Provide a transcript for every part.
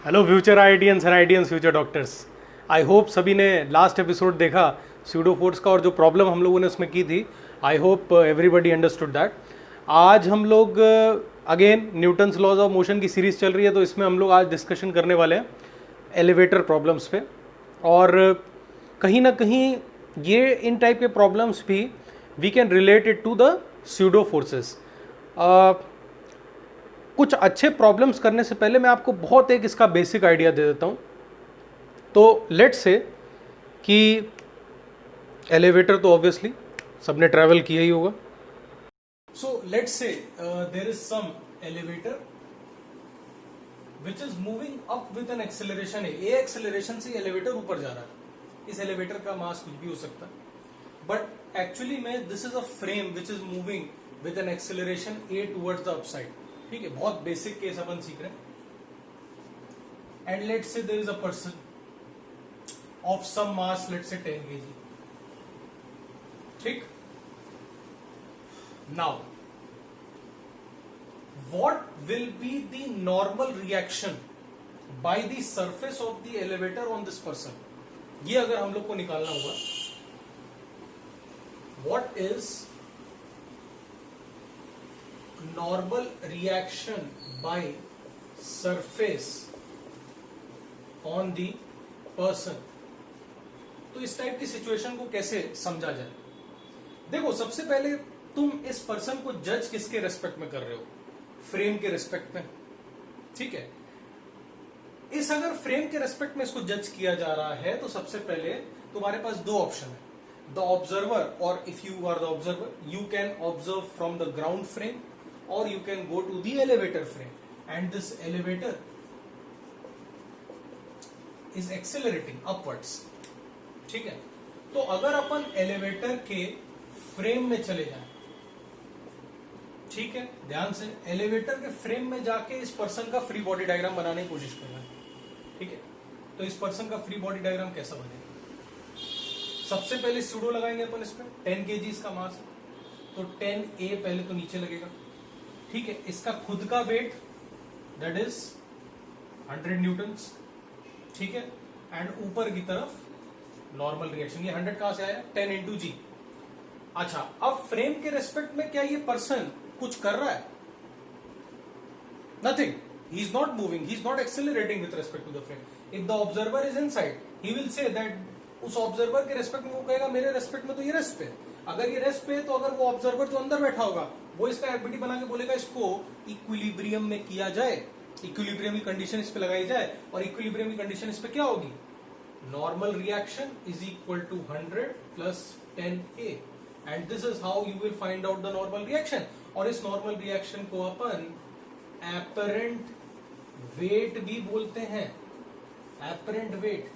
Hello future IITians and IITians future doctors. I hope सभी ने last episode देखा pseudo force का और जो प्रॉब्लम हम लोगों ने उसमें की थी। I hope everybody understood that. आज हम लोग again Newton's laws of motion की सीरीज चल रही है, तो इसमें हम लोग आज डिस्कशन करने वाले हैं एलिवेटर प्रॉब्लम्स पे। और कहीं ना कहीं ये इन टाइप के प्रॉब्लम्स भी we can relate it to the pseudo forces. कुछ अच्छे प्रॉब्लम्स करने से पहले मैं आपको बहुत एक इसका बेसिक आइडिया दे देता हूँ। तो लेट्स से कि एलिवेटर तो ऑब्वियसली सबने ट्रैवल किया ही होगा। So let's say there is some elevator which is moving up with an acceleration A acceleration से एलिवेटर ऊपर जा रहा है। इस एलिवेटर का मास कुछ भी हो सकता है, बट एक्चुअली में this is a frame which is moving with an acceleration A towards the upside. ठीक है, बहुत बेसिक केस अपन सीख रहे हैं। And let's say there is a person of some mass, let's say 10 kg। ठीक, now what will be the normal reaction by the surface of the elevator on this person? ये अगर हम लोग को निकालना होगा, what is normal reaction by surface on the person, तो इस टाइप की सिचुएशन को कैसे समझा जाए? देखो, सबसे पहले तुम इस पर्सन को जज किसके रेस्पेक्ट में कर रहे हो? फ्रेम के रेस्पेक्ट में। ठीक है, इस अगर फ्रेम के रेस्पेक्ट में इसको जज किया जा रहा है तो सबसे पहले तुम्हारे पास दो ऑप्शन है, द ऑब्जर्वर, और if you are the observer you can observe from the ground frame or you can go to the elevator frame and this elevator is accelerating upwards. ठीक है, तो अगर अपन एलिवेटर के फ्रेम में चले जाएं, ठीक है, ध्यान से एलिवेटर के फ्रेम में जाके इस पर्सन का फ्री बॉडी डायग्राम बनाने की कोशिश करना है। ठीक है, तो इस पर्सन का फ्री बॉडी डायग्राम कैसा बनेगा? सबसे पहले सूडो लगाएंगे अपन इस पे। 10 kg इसका मास है, तो 10A पहले तो नीचे लगेगा। ठीक है, इसका खुद का वेट दैट इज 100 न्यूटन्स। ठीक है, एंड ऊपर की तरफ नॉर्मल रिएक्शन, ये 100 कहां से आया? 10 into G। अच्छा, अब फ्रेम के रेस्पेक्ट में क्या ये पर्सन कुछ कर रहा है? Nothing, he is not moving, he is not accelerating with respect to the frame. If the observer is inside he will say that, उस ऑब्जर्वर के रेस्पेक्ट में वो कहेगा मेरे रेस्पेक्ट में तो ये रेस्ट पे है। अगर ये रेस्ट पे है तो अगर वो ऑब्जर्वर जो अंदर बैठा होगा वो इसका एफबीडी बना के बोलेगा इसको इक्विलिब्रियम में किया जाए, इक्विलिब्रियम की कंडीशन इस पे लगाई जाए, और इक्विलिब्रियम की कंडीशन इस पे क्या होगी? Normal reaction is equal to 100 plus 10A, and this is how you will find out the normal reaction. और इस नॉर्मल रिएक्शन को अपन एपरेंट वेट भी बोलते हैं। एपरेंट वेट,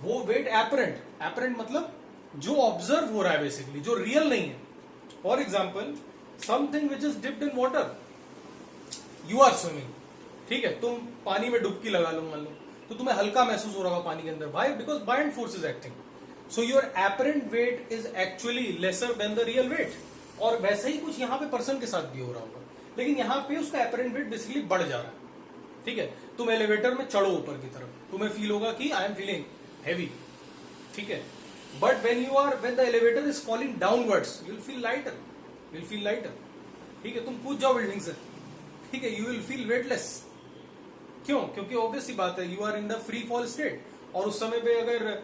वो वेट एपरेंट, एपरेंट मतलब जो ऑब्जर्व हो रहा है बेसिकली, जो रियल नहीं है। For example, something which is dipped in water, you are swimming. ठीक है, तुम पानी में डुबकी लगा लो मान लो, तो तुम्हें हल्का महसूस हो रहा होगा पानी के अंदर। Why? Because buoyant force is acting, so your apparent weight is actually lesser than the real weight. और वैसे ही कुछ यहाँ पे पर्सन के साथ भी हो रहा होगा, लेकिन यहाँ पे उसका एपरेंट वेट बेसिकली बढ़ जा रहा है। ठीक है, तुम एलिवेटर में चढ़ो ऊपर की तरफ, तुम्हें फील होगा कि आई एम फीलिंग हैवी। ठीक है, but when the elevator is falling downwards you will feel lighter, you will feel lighter. ठीक है, तुम कूद जाओ बिल्डिंग से, ठीक है, यू विल फील वेटलेस। क्यों? क्योंकि ऑब्वियस सी बात है, you are in the free fall state. और उस समय पे अगर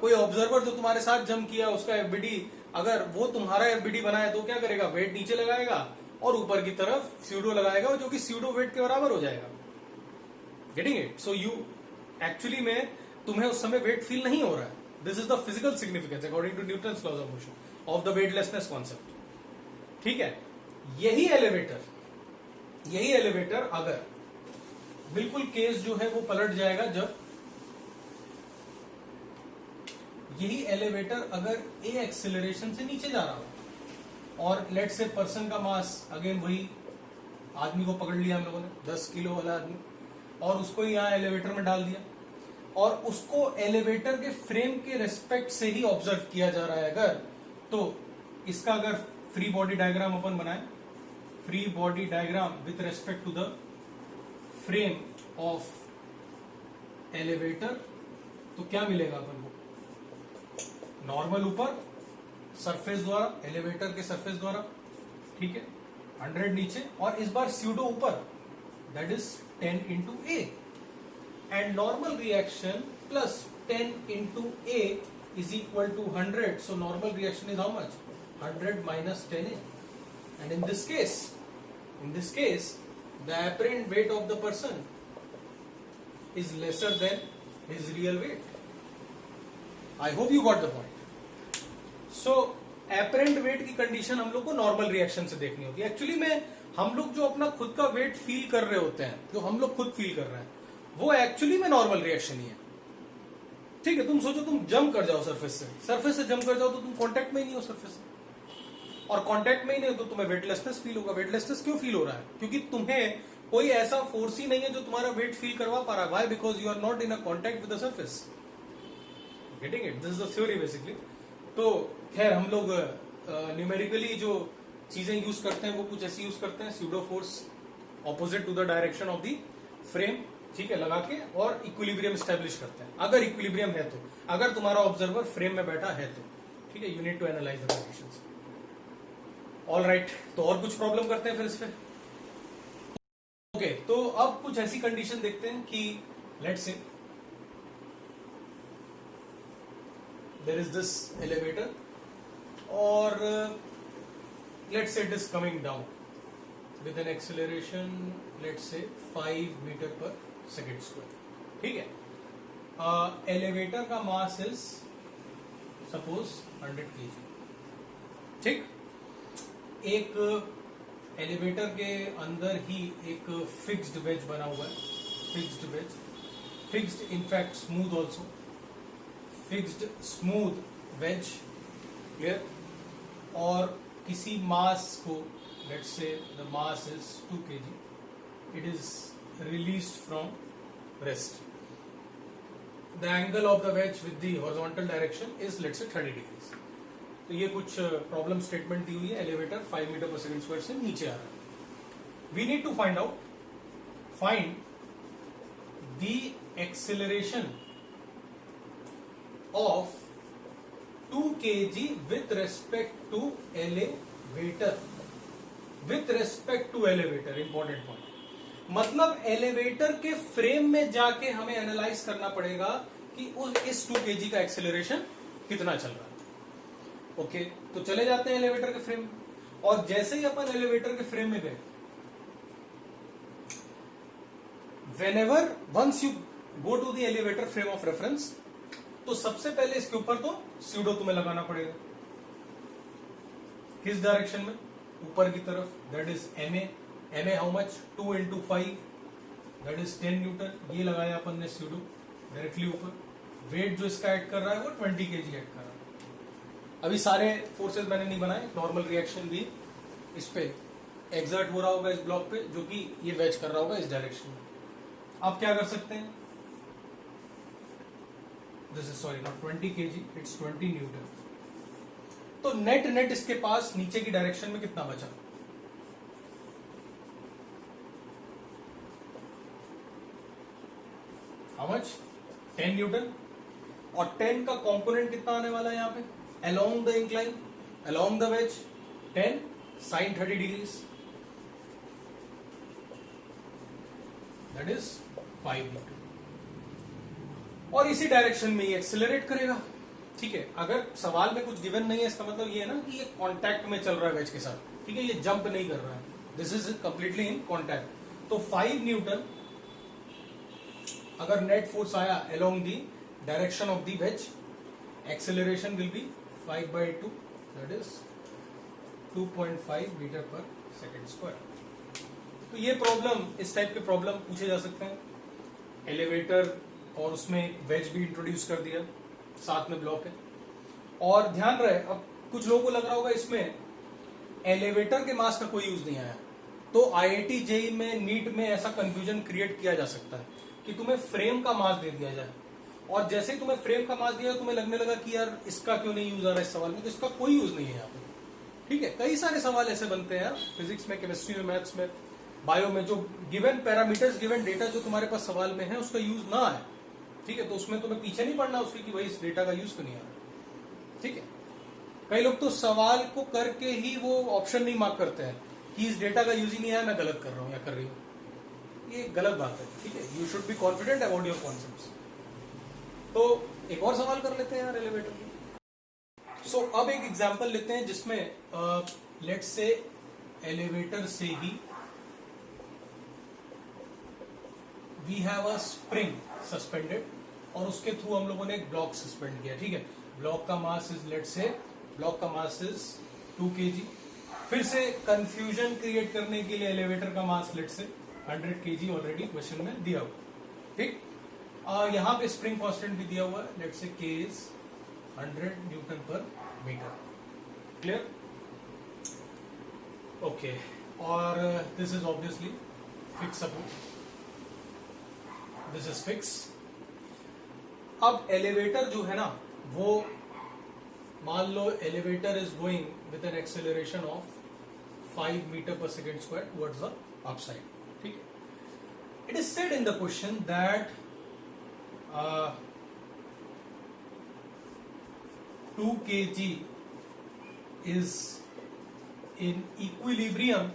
कोई ऑब्जर्वर जो तुम्हारे साथ जम किया उसका एफबीडी, अगर वो तुम्हारा एफबीडी बनाए तो क्या करेगा? वेट नीचे लगाएगा और ऊपर की तरफ स्यूडो लगाएगा, जो कि स्यूडो वेट के बराबर हो जाएगा। Getting it? So you actually में तुम्हें उस समय वेट फील नहीं हो रहा है। This is the physical significance according to Newton's laws of motion of the weightlessness concept. ठीक है, यही एलिवेटर अगर बिल्कुल केस जो है वो पलट जाएगा जब यही एलिवेटर अगर ए एक्सेलरेशन से नीचे जा रहा हो और लेट से पर्सन का मास, अगेन वही आदमी को पकड़ लिया हम लोगों ने, 10 किलो वाला आदमी, और उसको यहाँ एलिवेटर में डाल दिया और उसको एलिवेटर के फ्रेम के रेस्पेक्ट से ही ऑब्जर्व किया जा रहा है अगर, तो इसका अगर फ्री बॉडी डायग्राम अपन बनाए, free body diagram with respect to the frame of elevator, तो क्या मिलेगा अपन को? नॉर्मल ऊपर सरफेस द्वारा, एलिवेटर के सरफेस द्वारा, ठीक है, 100 नीचे, और इस बार स्यूडो ऊपर, that is 10 into A, and normal reaction plus 10 into A is equal to 100. So normal reaction is how much? 100 minus 10a. And in this case, the apparent weight of the person is lesser than his real weight. I hope you got the point. So apparent weight की condition हम लोग को normal reaction से देखनी होती है. Actually में हम लोग जो अपना खुद का वेट फील कर रहे होते हैं, जो हम लोग खुद फील कर रहे हैं, वो एक्चुअली में नॉर्मल रिएक्शन ही है. ठीक है, तुम सोचो तुम जंप कर जाओ सरफेस से जंप कर जाओ तो तुम कांटेक्ट में ही नहीं हो सरफेस से, और कांटेक्ट में ही नहीं हो तो तुम्हें वेटलेसनेस फील होगा. वेटलेसनेस क्यों फील हो रहा है? क्योंकि तुम्हें कोई ऐसा फोर्स ही नहीं है जो तुम्हारा वेट फील करवा पा रहा है. Why? Because you are not in a contact with the surface. Getting it? This is the theory basically. तो खैर हम लोग न्यूमेरिकली जो चीजें यूज करते हैं वो कुछ ऐसी यूज करते हैं, pseudo force opposite to the direction of the frame, ठीक है, लगा के, और इक्विलिब्रियम स्टैब्लिश करते हैं. अगर इक्विलिब्रियम है तो, अगर तुम्हारा ऑब्जर्वर फ्रेम में बैठा है तो, ठीक है, you need to analyse the conditions. All right, तो और कुछ प्रॉब्लम करते हैं फिर इस पे. ओके, तो अब कुछ ऐसी कंडीशन देखते हैं कि let's say there is this elevator और let's say it is coming down with an acceleration let's say 5 meter per second square. ठीक है, एलिवेटर का मास इज सपोज 100 kg. ठीक, एक एलिवेटर के अंदर ही एक फिक्स्ड वेज बना हुआ है. Fixed wedge, fixed in fact smooth also, fixed smooth wedge, clear. और किसी मास को, let's say the mass is 2 kg, it is released from rest. The angle of the wedge with the horizontal direction is let's say 30 degrees. तो ये कुछ problem statement दी हुई है. Elevator 5 metre per second square से नीचे आ रहा है. We need to find the acceleration of 2 kg with respect to elevator. With respect to elevator, important point. मतलब एलिवेटर के फ्रेम में जाके हमें एनालाइज करना पड़ेगा कि इस 2 kg का एक्सेलरेशन कितना चल रहा है. ओके, तो चले जाते हैं एलिवेटर के फ्रेम, और जैसे ही अपन एलिवेटर के फ्रेम में गए, whenever once you go to the elevator frame of reference, तो सबसे पहले इसके ऊपर तो स्यूडो तुम्हें लगाना पड़ेगा. किस डायरेक्शन में? ऊपर की तरफ, that is MA how much? 2 into 5, that is 10 Newton. ये लगाया अपन ने स्यूडो डायरेक्टली ऊपर. वेट जो इसका ऐड कर रहा है वो 20 kg ऐड कर रहा है. अभी सारे फोर्सेस मैंने नहीं बनाए, नॉर्मल रिएक्शन भी इस पे एग्जर्ट हो रहा होगा इस ब्लॉक पे, जो कि ये वेज कर रहा होगा इस डायरेक्शन में. आप क्या कर सकते हैं? This is sorry not 20 kg, it's 20 Newton. तो नेट इसके पास नीचे की डायरेक्शन में कितना बचा? How much? 10 न्यूटन. और 10 का कंपोनेंट कितना आने वाला है यहाँ पे? Along the incline, along the ways, 10 sin 30 degrees, that is 5 Newton. और इसी डायरेक्शन में ये एक्सेलरेट करेगा. ठीक है, अगर सवाल में कुछ गिवन नहीं है, इसका मतलब ये है ना कि ये कांटेक्ट में चल रहा है वेज के साथ. ठीक है, ये जंप नहीं कर रहा है, this is completely in contact. तो 5 न्यूटन अगर नेट फोर्स आया along the direction of the wedge, acceleration will be 5/2, that is 2.5 metre per second square. तो ये प्रॉब्लम, इस टाइप के प्रॉब्लम पूछे जा सकते हैं. एलिवेटर और उसमें वेज भी इंट्रोड्यूस कर दिया, साथ में ब्लॉक है. और ध्यान रहे, अब कुछ लोगों को लग रहा होगा इसमें एलिवेटर के मास का कोई यूज नहीं आया, तो आईआईटी जेई में, नीट में ऐसा कंफ्यूजन क्रिएट किया जा सकता है कि तुम्हें फ्रेम का मास दे दिया जाए, और जैसे ही तुम्हें फ्रेम का मास दिया तुम्हें लगने लगा कि यार इसका क्यों नहीं यूज आ रहा है इस सवाल में. तो इसका कोई यूज नहीं है यहाँ पे. ठीक है, कई सारे सवाल ऐसे बनते हैं फिजिक्स में, केमिस्ट्री में, मैथ्स में, बायो में, जो गिवन पैरामीटर्स, गिवन डेटा जो तुम्हारे पास सवाल में है उसका यूज ना आए, ठीक है, तो उसमें तुम्हें पीछे नहीं पड़ना उसके कि भाई इस डेटा का यूज क्यों नहीं आ रहा। ठीक है, कई लोग तो सवाल को करके ही वो ऑप्शन नहीं मार्क करते हैं कि इस डेटा का यूज ही नहीं आया, मैं गलत कर रहा हूं या कर रही हूं। ये गलत बात है। ठीक है, you should be confident about your concepts. तो एक और सवाल कर लेते हैं यार एलिवेटर की। सो अब एक एग्जांपल लेते हैं जिसमें लेट्स से एलिवेटर से ही we have a spring suspended और उसके थ्रू हम लोगों ने एक ब्लॉक सस्पेंड किया। ठीक है, ब्लॉक का mass is let's say block का मास इज 2 kg। फिर से कंफ्यूजन क्रिएट करने के लिए एलिवेटर का मास लेट्स से 100 kg ऑलरेडी क्वेश्चन में दिया हुआ। ठीक, यहां पे स्प्रिंग कांस्टेंट भी दिया हुआ है, let's say k is 100 newton per meter. Clear? Okay, और this is obviously fix support, this is fix. अब एलिवेटर जो है ना वो मान लो elevator is going with an acceleration of 5 metre per second square towards the upside. ठीक है, it is said in the question that 2 kg is in equilibrium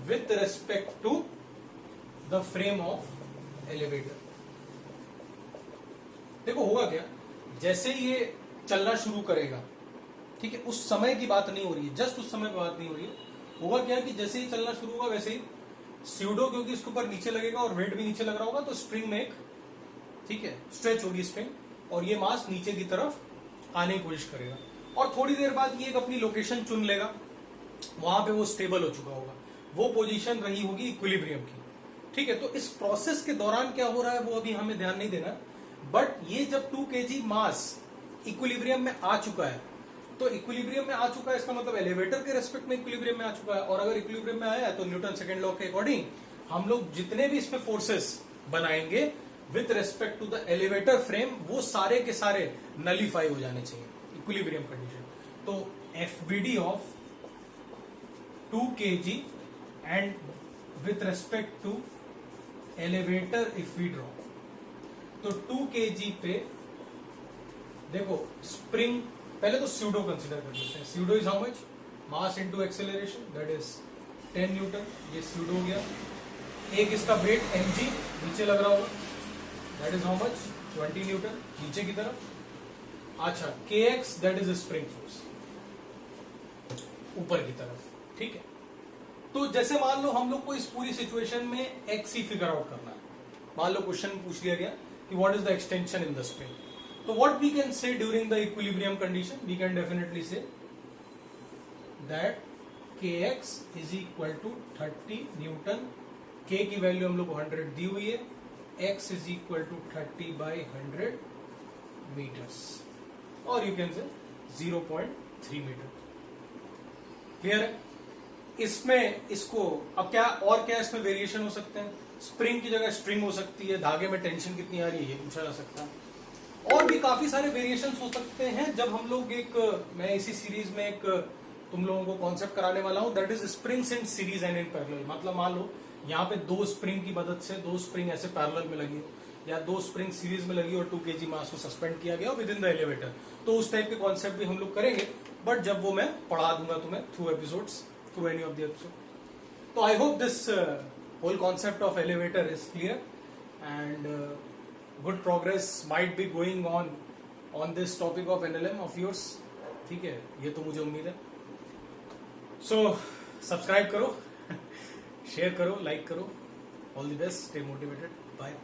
with respect to the frame of elevator। देखो होगा क्या, जैसे ये चलना शुरू करेगा, ठीक है, उस समय की बात नहीं हो रही है, जस्ट उस समय की बात नहीं हो रही है। होगा क्या कि जैसे ही चलना शुरू होगा वैसे ही स्यूडो, क्योंकि इसके ऊपर नीचे लगेगा और वेट भी नीचे लग रहा होगा, तो स्प्रिंग में एक, ठीक है, स्ट्रेच होगी स्प्रिंग और ये मास नीचे की तरफ आने की कोशिश करेगा और थोड़ी देर बाद ये एक अपनी लोकेशन चुन लेगा, वहां पे वो स्टेबल हो चुका होगा, वो पोजीशन रही होगी इक्विलिब्रियम की। ठीक है, तो इस प्रोसेस के दौरान क्या हो रहा है वो अभी हमें ध्यान नहीं देना, बट ये जब 2 kg मास इक्विलिब्रियम में आ चुका है, तो इक्विलिब्रियम में आ चुका है इसका मतलब एलिवेटर के रेस्पेक्ट में इक्विलिब्रियम में आ चुका है, और अगर इक्विलिब्रियम में आया है तो न्यूटन सेकंड लॉ के अकॉर्डिंग हम लोग जितने भी इसमें फोर्सेस बनाएंगे with respect to the elevator frame, वो सारे के सारे नलीफाई हो जाने चाहिए इक्विलिब्रियम कंडीशन। तो FBD of 2 kg and with respect to elevator if we draw, तो 2 kg पे देखो स्प्रिंग, पहले तो स्यूडो कंसीडर कर लेते हैं। Pseudo is how much, mass into acceleration, that is 10 Newton, ये स्यूडो हो गया। एक इसका वेट mg नीचे लग रहा होगा, that is how much 20 Newton नीचे की तरफ। अच्छा, kx that is spring force ऊपर की तरफ। ठीक है, तो जैसे मान लो हम लोग को इस पूरी सिचुएशन में x ही फिगर आउट करना है। मान लो क्वेश्चन पूछ लिया गया कि what is the extension in the spring, तो what we can say during the equilibrium condition, we can definitely say that kx is equal to 30 newton, k की वैल्यू हम लोग को 100 दी हुई है, x is equal to 30/100 meters, और you can say 0.3 metre. Clear है? इसमें इसको अब क्या और क्या इसमें वेरिएशन हो सकते हैं, स्प्रिंग की जगह स्ट्रिंग हो सकती है, धागे में टेंशन कितनी आ रही है ये पूछा जा सकता है, और भी काफी सारे वेरिएशंस हो सकते हैं। जब हम लोग मैं इसी सीरीज में एक तुम लोगों को कॉन्सेप्ट कराने वाला हूं, that is springs in series and in parallel. मतलब मान लो यहाँ पे 2 स्प्रिंग की मदद से 2 स्प्रिंग ऐसे पैरेलल में लगी या 2 स्प्रिंग सीरीज में लगी और 2 kg मास को सस्पेंड किया गया विद इन द एलिवेटर, तो उस टाइप के कॉन्सेप्ट भी हम लोग करेंगे, बट जब वो मैं पढ़ा दूंगा तुम्हें through episodes, through any of the episode. So I hope this whole concept of elevator is clear, and good progress might be going on this topic of NLM of yours. ठीक है, ये तो मुझे उम्मीद है। So सब्सक्राइब करो, share करो, like करो। All the best, stay motivated, bye.